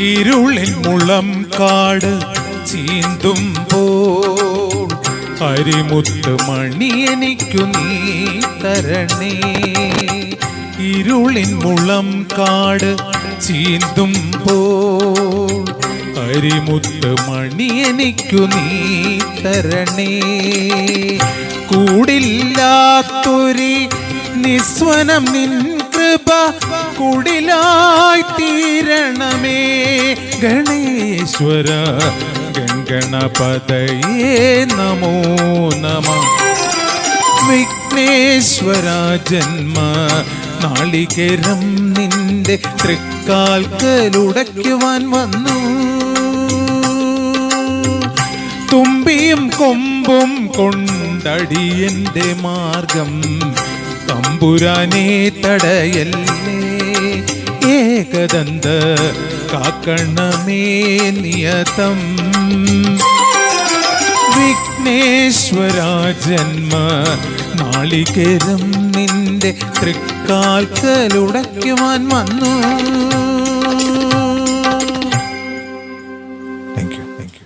ഇരുളിൻ മുളം കാട് ചീന്തുമ്പോൾ അരിമുത്ത് മണി എനിക്കു നീ തരണേ. ഇരുളിൻ മുളം കാട് ചീന്തുമ്പോൾ അരിമുത്ത് മണി എനിക്കു നീ തരണേ. കൂടില്ലാത്തൊരി നിസ്വനം നിൻ കൃപ കുടിലായി തീരണമേ. ഗണേശ്വര ഗണപതയേ നമോ നമഃ. വിഘ്നേശ്വര ജന്മ നാളികേരം നിന്റെ തൃക്കാൽക്കലുടയ്ക്കുവാൻ വന്നു. തുമ്പിയും കൊമ്പും കൊണ്ടടിയന്റെ മാർഗം തമ്പുരാനെ തടയല്ലേ. ഏകദന്ത കാക്കണമേ നിയതം. വിഘ്നേശ്വര ജന്മ നാളികേരം നിന്റെ തൃക്കാൽക്കലുടയ്ക്കുവാൻ വന്നു.